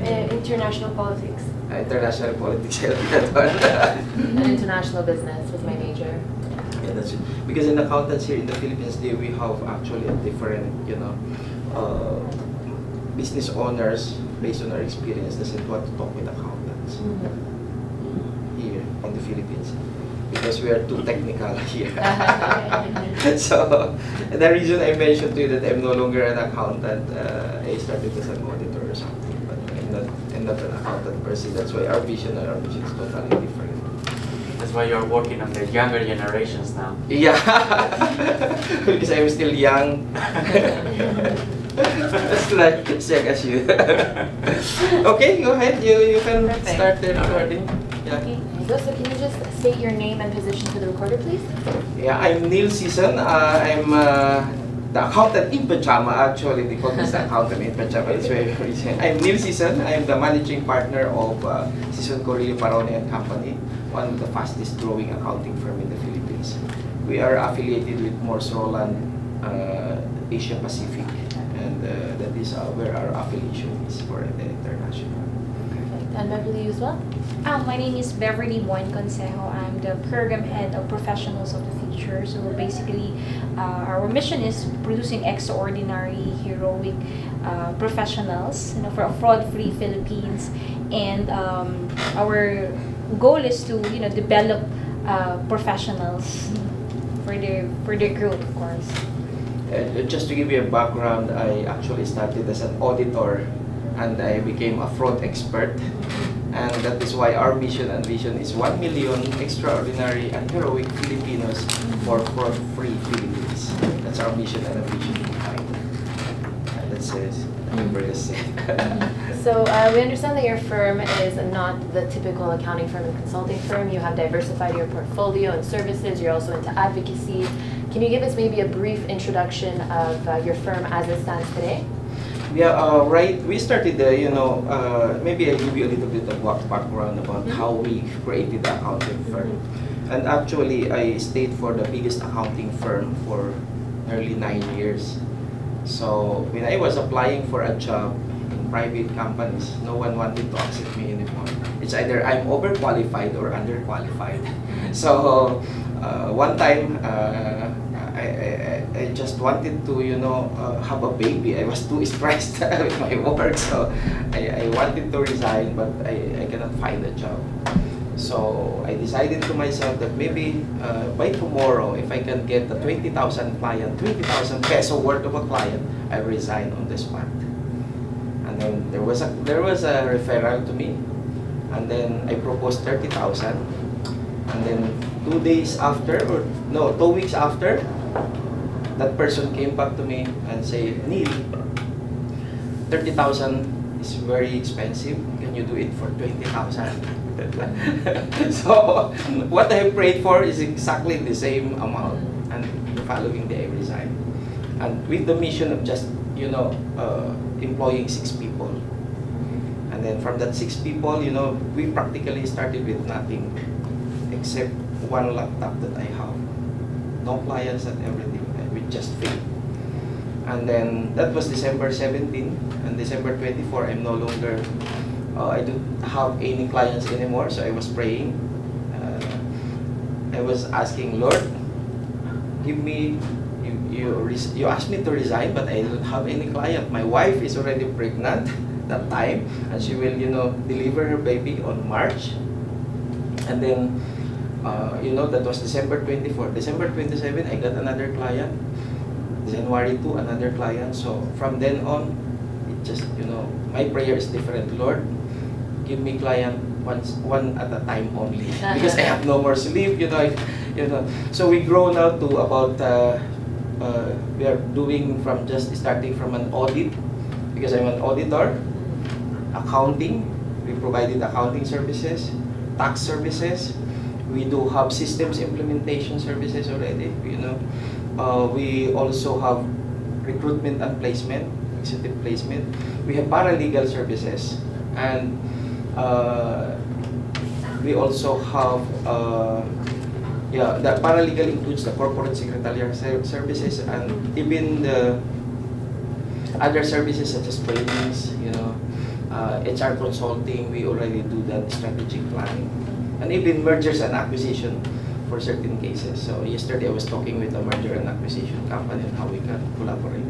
International politics. International politics, I like that one. And international business was my major. Yeah, that's it. Because in accountants here in the Philippines, we have actually a different, business owners based on our experience doesn't want to talk with accountants here in the Philippines because we are too technical here. So the reason I mentioned to you that I'm no longer an accountant, I started as an auditor or something, but I'm not an accountant per se. That's why our vision is totally different. That's why you're working on the younger generations now. Yeah, because I'm still young. That's like young as you. Okay, go ahead. You can start the recording. Yeah. Okay. So can you just state your name and position to the recorder, please? Yeah, I'm Neil Season. I'm the accountant in pajama. Actually, they call this the accountant in pajama. It's very recent. I'm Neil Season. I'm the managing partner of Season Corillo Parone and Company, one of the fastest growing accounting firm in the Philippines. We are affiliated with Morse Roland Asia Pacific. That is where our affiliation is for the international. Perfect. And Beverly, you as well? My name is Beverly Moen Consejo. I'm the program head of Professionals of the Future. So basically, our mission is producing extraordinary, heroic professionals, for a fraud-free Philippines. And our goal is to, develop professionals for their growth, of course. Just to give you a background, I actually started as an auditor and I became a fraud expert. And that is why our mission and vision is 1 million extraordinary and heroic Filipinos for fraud-free Philippines. That's our mission and vision behind it. And that says, I'm very safe. So we understand that your firm is not the typical accounting firm and consulting firm. You have diversified your portfolio and services. You're also into advocacy. Can you give us maybe a brief introduction of your firm as it stands today? Yeah, right. We started, maybe I'll give you a little bit of background about how we created the accounting firm. And actually, I stayed for the biggest accounting firm for nearly 9 years. So when I was applying for a job in private companies, no one wanted to accept me anymore. It's either I'm overqualified or underqualified. So one time, I just wanted to, have a baby. I was too stressed with my work, so I wanted to resign, but I cannot find a job. So I decided to myself that maybe by tomorrow, if I can get a 20,000 client, 20,000 peso worth of a client, I resign on the spot. And then there was a referral to me, and then I proposed 30,000, and then 2 weeks after, that person came back to me and said, Neil, 30,000 is very expensive. Can you do it for 20,000? So what I prayed for is exactly the same amount, and the following day I resigned. And with the mission of just, employing 6 people. And then from that 6 people, we practically started with nothing except 1 laptop that I have. No clients and everything, with just faith. And then that was December 17, and December 24, I'm no longer, I don't have any clients anymore, so I was praying. I was asking, Lord, give me, you asked me to resign, but I don't have any client. My wife is already pregnant that time, and she will, deliver her baby on March. And then, that was December 24. December 27, I got another client. January 2, another client. So from then on, it just, my prayer is different. Lord, give me client one at a time only, because I have no more sleep. So we grow now to about. We are doing from just starting from an audit, because I'm an auditor, accounting. We provided accounting services, tax services. We do have systems implementation services already. We also have recruitment and placement, executive placement. We have paralegal services, and we also have the paralegal includes the corporate secretarial services and even the other services such as trainings, HR consulting, we already do that strategic planning. And even mergers and acquisition for certain cases. So yesterday I was talking with a merger and acquisition company on how we can collaborate.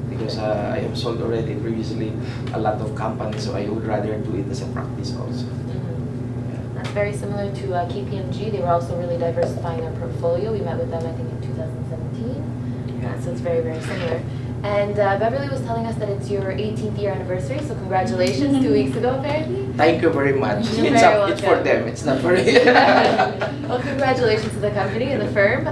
Because I have sold already previously a lot of companies, so I would rather do it as a practice also. That's very similar to KPMG. They were also really diversifying their portfolio. We met with them, I think, in 2017. So it's very, very similar. And Beverly was telling us that it's your 18th year anniversary, so congratulations, 2 weeks ago, apparently. Thank you very much. You're It's, very it's for welcome. them, it's not for me. Well, congratulations to the company and the firm.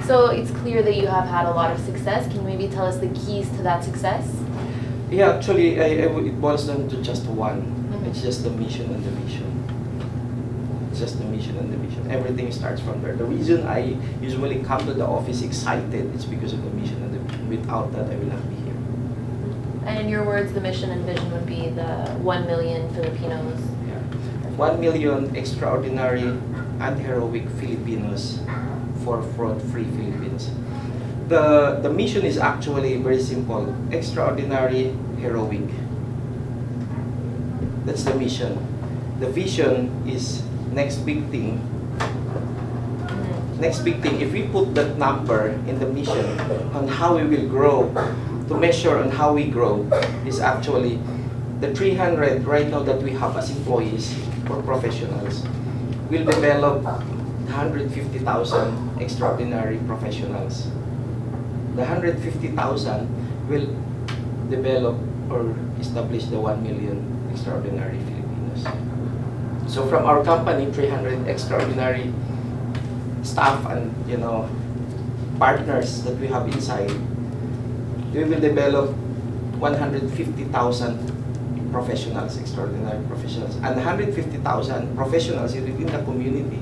So it's clear that you have had a lot of success. Can you maybe tell us the keys to that success? Yeah, actually, it boils down to just one. It's just the mission and the vision. It's just the mission and the vision. Everything starts from there. The reason I usually come to the office excited is because of the mission and the vision. Without that, I will not be here. And in your words, the mission and vision would be the 1 million Filipinos. Yeah. 1 million extraordinary and heroic Filipinos for fraud-free Philippines. The mission is actually very simple. Extraordinary, heroic. That's the mission. The vision is next big thing. Next big thing, if we put that number in the mission on how we will grow, to measure on how we grow, is actually the 300 right now that we have as employees or professionals will develop 150,000 extraordinary professionals. The 150,000 will develop or establish the 1 million extraordinary Filipinos. So from our company, 300 extraordinary staff and partners that we have inside, we will develop 150,000 professionals, extraordinary professionals, and 150,000 professionals within the community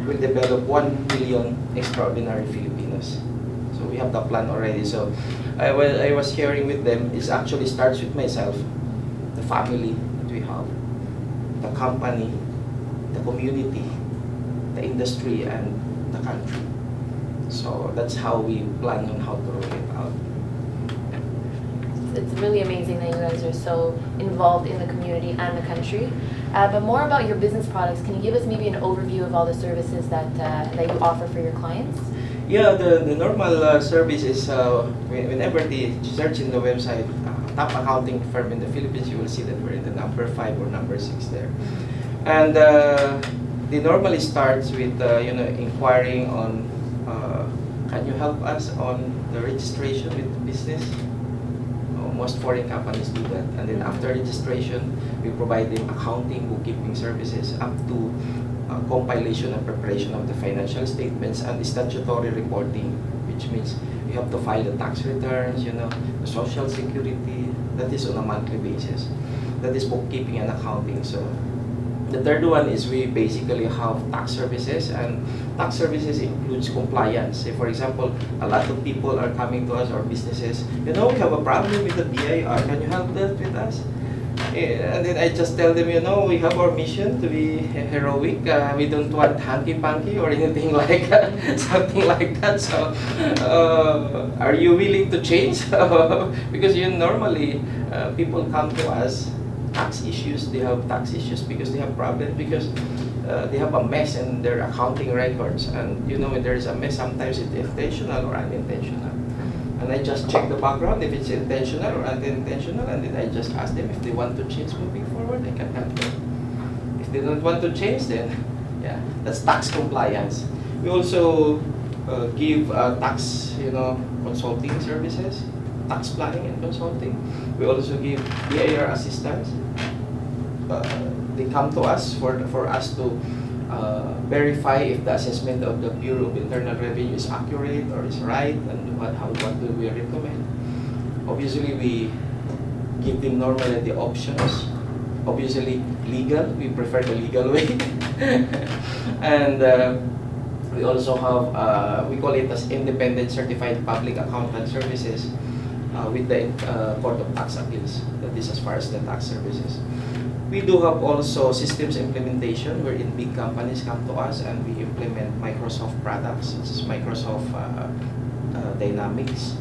will develop 1 million extraordinary Filipinos. So we have the plan already. So I was sharing with them, it actually starts with myself, the family that we have, the company, the community, the industry, and the country. So that's how we plan on how to roll it out. It's really amazing that you guys are so involved in the community and the country. But more about your business products, can you give us maybe an overview of all the services that you offer for your clients? Yeah, the normal service is whenever they search in the website, top accounting firm in the Philippines, you will see that we're in the number 5 or number 6 there. And they normally starts with inquiring on can you help us on the registration with the business? Most foreign companies do that. And then after registration, we provide them accounting, bookkeeping services up to compilation and preparation of the financial statements and statutory reporting, which means you have to file the tax returns, the social security. That is on a monthly basis. That is bookkeeping and accounting. So the third one is we basically have tax services, and tax services includes compliance. Say for example, a lot of people are coming to us or businesses, we have a problem with the BIR, can you help that with us? And then I just tell them, we have our mission to be heroic. We don't want hanky-panky or anything like something like that. So, are you willing to change? Because normally people come to us, tax issues. They have tax issues because they have problems because they have a mess in their accounting records. And when there is a mess, sometimes it's intentional or unintentional. And I just check the background if it's intentional or unintentional, and then I just ask them if they want to change moving forward. I can help them. If they don't want to change, then yeah, that's tax compliance. We also give tax, consulting services, tax planning and consulting. We also give BIR assistance. They come to us for us to verify if the assessment of the Bureau of Internal Revenue is accurate or is right, and what do we recommend. Obviously, we give them normally the options. Obviously, legal, we prefer the legal way. And we also have, we call it as Independent Certified Public Accountant Services with the Court of Tax Appeals. That is as far as the tax services. We do have also systems implementation wherein big companies come to us and we implement Microsoft products such as Microsoft Dynamics.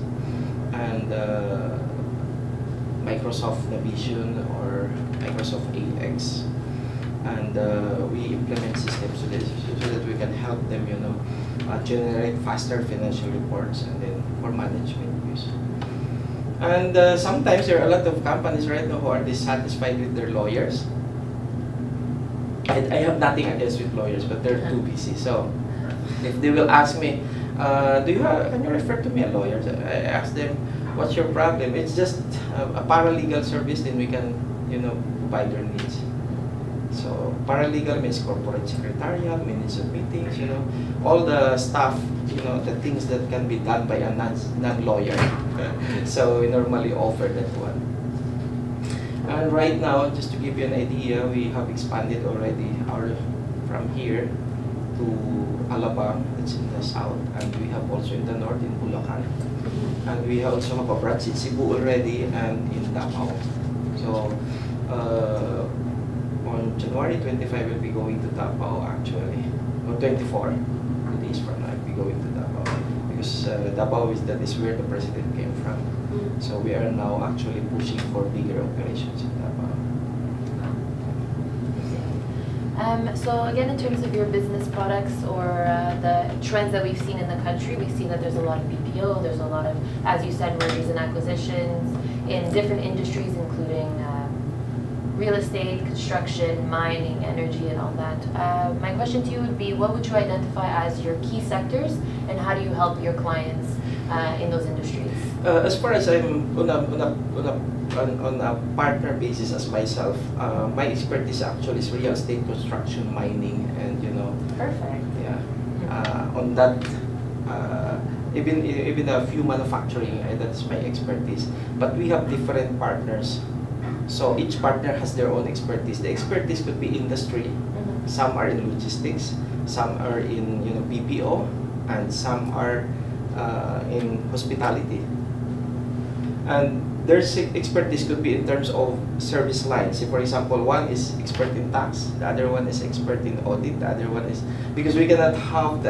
And Microsoft Navision or Microsoft AX, and we implement systems so that we can help them, generate faster financial reports and then for management use. And sometimes there are a lot of companies right now who are dissatisfied with their lawyers. I have nothing against with lawyers, but they're too busy. So if they will ask me, can you refer to me a lawyer? I ask them, what's your problem? It's just a paralegal service, then we can, provide their needs. So paralegal means corporate secretarial, minutes of meetings, all the stuff, the things that can be done by a non-lawyer. So we normally offer that one. And right now, just to give you an idea, we have expanded already from here to Alabang, that's in the south, and we have also in the north in Bulacan. And we also have a branch in Cebu already and in Davao. So on January 25, we'll be going to Davao actually. On 24 days from now, I'll be going to Davao. Because Davao that is where the president came from. So we are now actually pushing for bigger operations in Davao. So again, in terms of your business products or the trends that we've seen in the country, we see that there's a lot of BPO, there's a lot of, as you said, mergers and acquisitions in different industries, including real estate, construction, mining, energy, and all that. My question to you would be, what would you identify as your key sectors, and how do you help your clients in those industries? As far as I'm on a partner basis as myself, my expertise actually is real estate, construction, mining, and Perfect. Yeah. On that, even a few manufacturing, that's my expertise. But we have different partners. So each partner has their own expertise. The expertise could be industry. Some are in logistics, some are in BPO, and some are in hospitality. And their expertise could be in terms of service lines. For example, one is expert in tax, the other one is expert in audit, the other one is, because we cannot have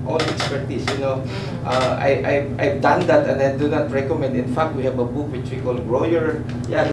all expertise. I've done that and I do not recommend. In fact, we have a book which we call Grow Your